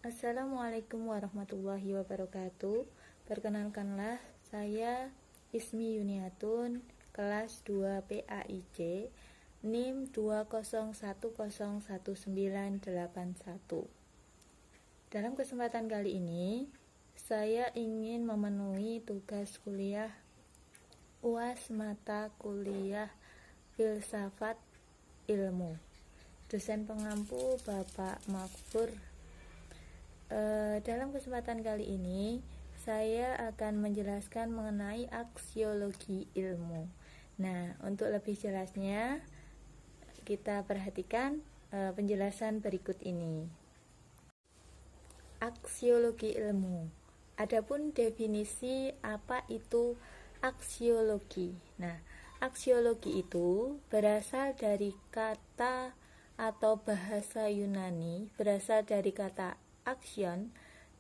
Assalamualaikum warahmatullahi wabarakatuh. Perkenalkanlah, saya Ismi Yuniatun, kelas 2 PAIC, NIM 201011981. Dalam kesempatan kali ini, saya ingin memenuhi tugas kuliah UAS mata kuliah Filsafat Ilmu. Dosen pengampu Bapak Makfur. Dalam kesempatan kali ini saya akan menjelaskan mengenai aksiologi ilmu. Nah, untuk lebih jelasnya kita perhatikan penjelasan berikut ini. Aksiologi ilmu. Adapun definisi apa itu aksiologi. Nah, aksiologi itu berasal dari kata atau bahasa Yunani, berasal dari kata aksion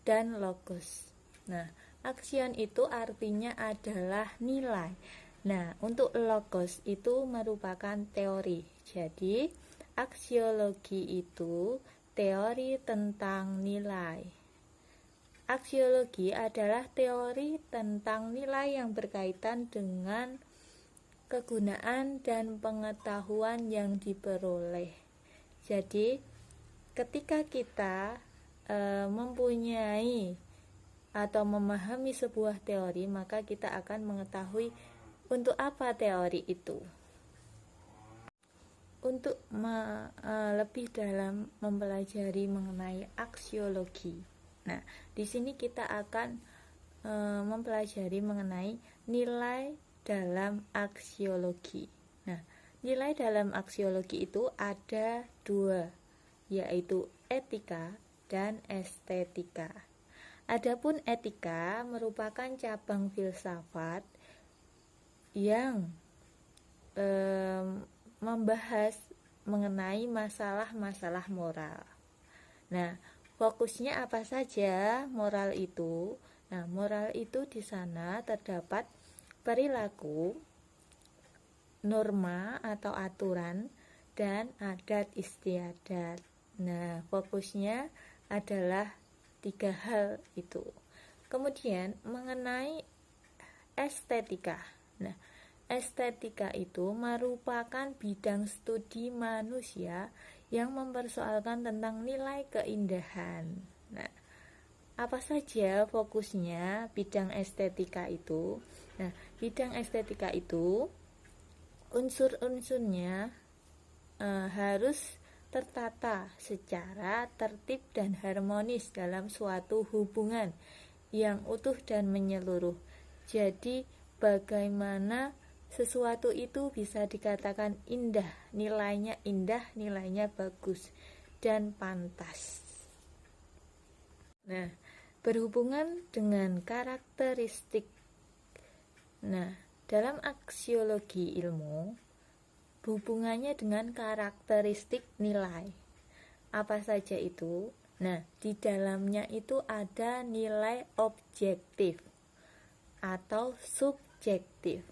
dan logos. Nah, aksion itu artinya adalah nilai. Nah, untuk logos itu merupakan teori. Jadi, aksiologi itu teori tentang nilai. Aksiologi adalah teori tentang nilai yang berkaitan dengan kegunaan dan pengetahuan yang diperoleh. Jadi, ketika kita mempunyai atau memahami sebuah teori, maka kita akan mengetahui untuk apa teori itu. Untuk lebih dalam mempelajari mengenai aksiologi. Nah, di sini kita akan mempelajari mengenai nilai dalam aksiologi. Nah, nilai dalam aksiologi itu ada dua, yaitu etika dan estetika. Adapun etika merupakan cabang filsafat yang membahas mengenai masalah-masalah moral. Nah, fokusnya apa saja moral itu? Nah, moral itu di sana terdapat perilaku, norma atau aturan, dan adat istiadat. Nah, fokusnya adalah tiga hal itu. Kemudian mengenai estetika. Nah, estetika itu merupakan bidang studi manusia yang mempersoalkan tentang nilai keindahan. Nah, apa saja fokusnya bidang estetika itu? Nah, bidang estetika itu unsur-unsurnya harus tertata secara tertib dan harmonis dalam suatu hubungan yang utuh dan menyeluruh. Jadi, bagaimana sesuatu itu bisa dikatakan indah, nilainya bagus dan pantas. Nah, berhubungan dengan karakteristik. Nah, dalam aksiologi ilmu, hubungannya dengan karakteristik nilai. Apa saja itu? Nah, di dalamnya itu ada nilai objektif atau subjektif.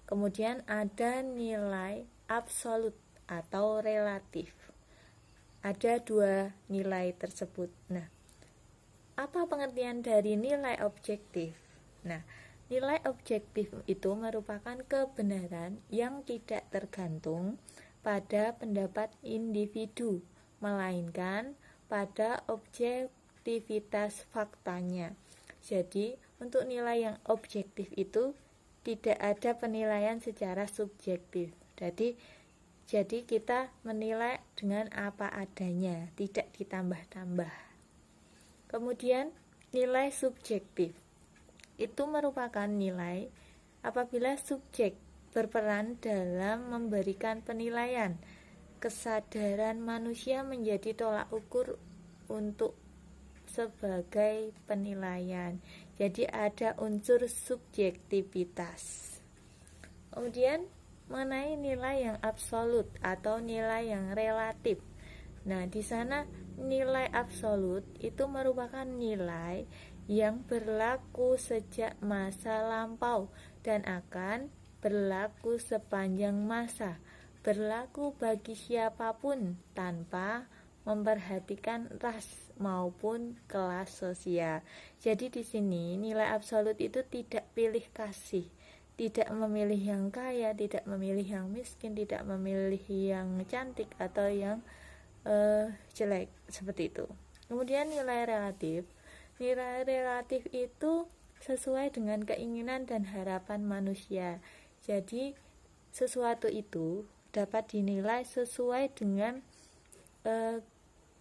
Kemudian ada nilai absolut atau relatif. Ada dua nilai tersebut. Nah, apa pengertian dari nilai objektif? Nah, nilai objektif itu merupakan kebenaran yang tidak tergantung pada pendapat individu, melainkan pada objektivitas faktanya. Jadi, untuk nilai yang objektif itu tidak ada penilaian secara subjektif. Jadi kita menilai dengan apa adanya, tidak ditambah-tambah. Kemudian nilai subjektif itu merupakan nilai apabila subjek berperan dalam memberikan penilaian. Kesadaran manusia menjadi tolak ukur untuk sebagai penilaian. Jadi ada unsur subjektivitas. Kemudian mengenai nilai yang absolut atau nilai yang relatif. Nah, di sana nilai absolut itu merupakan nilai yang berlaku sejak masa lampau dan akan berlaku sepanjang masa, berlaku bagi siapapun tanpa memperhatikan ras maupun kelas sosial. Jadi di sini nilai absolut itu tidak pilih kasih, tidak memilih yang kaya, tidak memilih yang miskin, tidak memilih yang cantik atau yang jelek, seperti itu. Kemudian nilai relatif. Nilai relatif itu sesuai dengan keinginan dan harapan manusia. Jadi sesuatu itu dapat dinilai sesuai dengan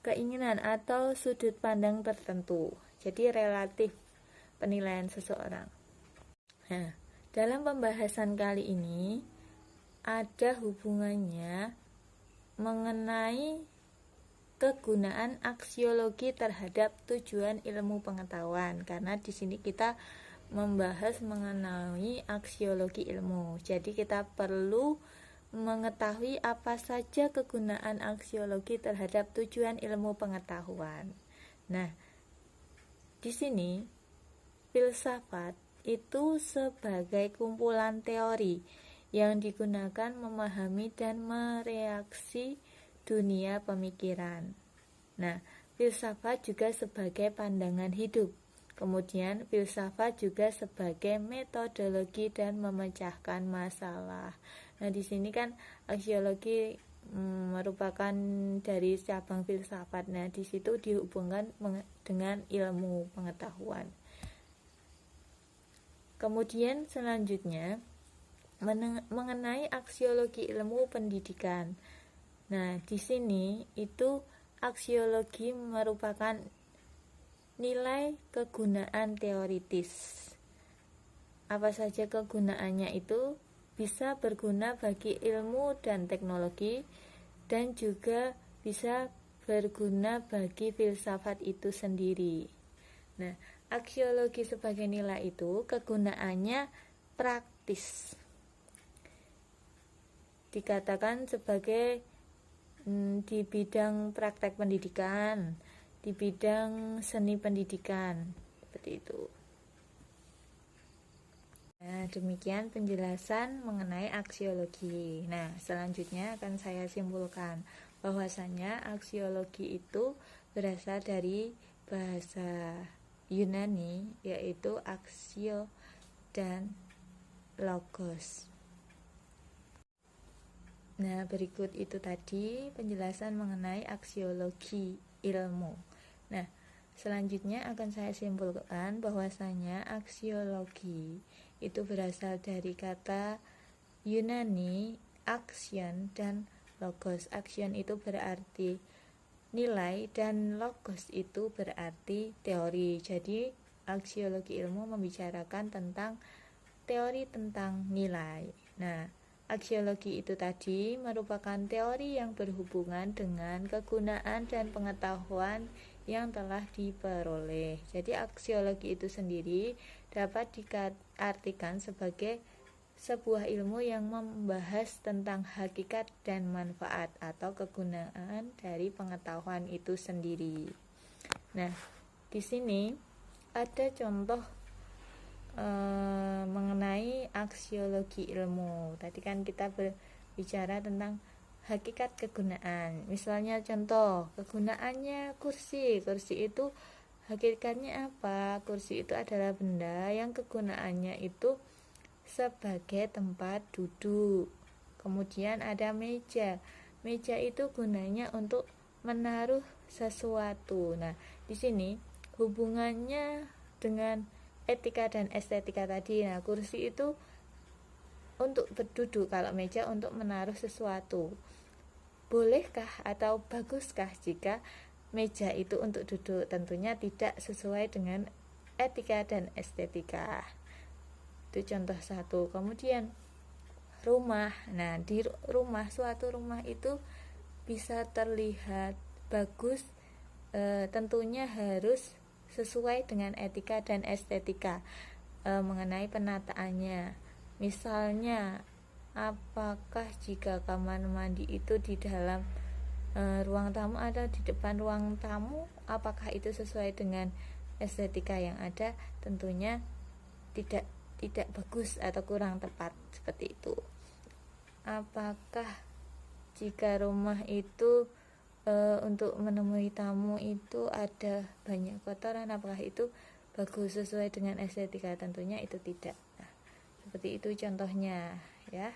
keinginan atau sudut pandang tertentu. Jadi relatif penilaian seseorang. Nah, dalam pembahasan kali ini ada hubungannya mengenai kegunaan aksiologi terhadap tujuan ilmu pengetahuan, karena di sini kita membahas mengenai aksiologi ilmu. Jadi kita perlu mengetahui apa saja kegunaan aksiologi terhadap tujuan ilmu pengetahuan. Nah, di sini filsafat itu sebagai kumpulan teori yang digunakan memahami dan mereaksi dunia pemikiran. Nah, filsafat juga sebagai pandangan hidup. Kemudian filsafat juga sebagai metodologi dan memecahkan masalah. Nah, di sini kan aksiologi merupakan dari cabang filsafat. Nah, di situ dihubungkan dengan ilmu pengetahuan. Kemudian selanjutnya mengenai aksiologi ilmu pendidikan. Nah, di sini itu aksiologi merupakan nilai kegunaan teoritis. Apa saja kegunaannya itu? Bisa berguna bagi ilmu dan teknologi, dan juga bisa berguna bagi filsafat itu sendiri. Nah, aksiologi sebagai nilai itu kegunaannya praktis. Dikatakan sebagai di bidang praktek pendidikan, di bidang seni pendidikan, seperti itu. Nah, demikian penjelasan mengenai aksiologi. Nah, selanjutnya akan saya simpulkan bahwasanya aksiologi itu berasal dari bahasa Yunani, yaitu aksio dan logos. Nah, berikut itu tadi penjelasan mengenai aksiologi ilmu. Nah, selanjutnya akan saya simpulkan bahwasanya aksiologi itu berasal dari kata Yunani aksion dan logos. Aksion itu berarti nilai dan logos itu berarti teori. Jadi, aksiologi ilmu membicarakan tentang teori tentang nilai. Nah, aksiologi itu tadi merupakan teori yang berhubungan dengan kegunaan dan pengetahuan yang telah diperoleh. Jadi aksiologi itu sendiri dapat diartikan sebagai sebuah ilmu yang membahas tentang hakikat dan manfaat atau kegunaan dari pengetahuan itu sendiri. Nah, di sini ada contoh mengenai aksiologi ilmu. Tadi kan kita berbicara tentang hakikat kegunaan. Misalnya contoh, kegunaannya kursi. Kursi itu hakikatnya apa? Kursi itu adalah benda yang kegunaannya itu sebagai tempat duduk. Kemudian ada meja. Meja itu gunanya untuk menaruh sesuatu. Nah, di sini hubungannya dengan etika dan estetika tadi. Nah, kursi itu untuk berduduk, kalau meja untuk menaruh sesuatu. Bolehkah atau baguskah jika meja itu untuk duduk? Tentunya tidak sesuai dengan etika dan estetika. Itu contoh satu. Kemudian rumah. Nah, di rumah, suatu rumah itu bisa terlihat bagus, tentunya harus sesuai dengan etika dan estetika mengenai penataannya. Misalnya, apakah jika kamar mandi itu di dalam ruang tamu atau di depan ruang tamu, apakah itu sesuai dengan estetika yang ada? Tentunya tidak bagus atau kurang tepat, seperti itu. Apakah jika rumah itu untuk menemui tamu itu ada banyak kotoran, apakah itu bagus sesuai dengan estetika? Tentunya itu tidak. Nah, seperti itu contohnya ya.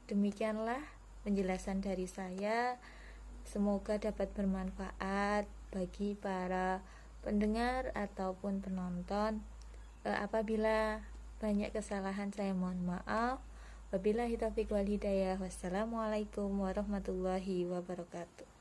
Demikianlah penjelasan dari saya. Semoga dapat bermanfaat bagi para pendengar ataupun penonton. Apabila banyak kesalahan saya mohon maaf. Wabillahi taufiq wal hidayah. Wassalamualaikum warahmatullahi wabarakatuh.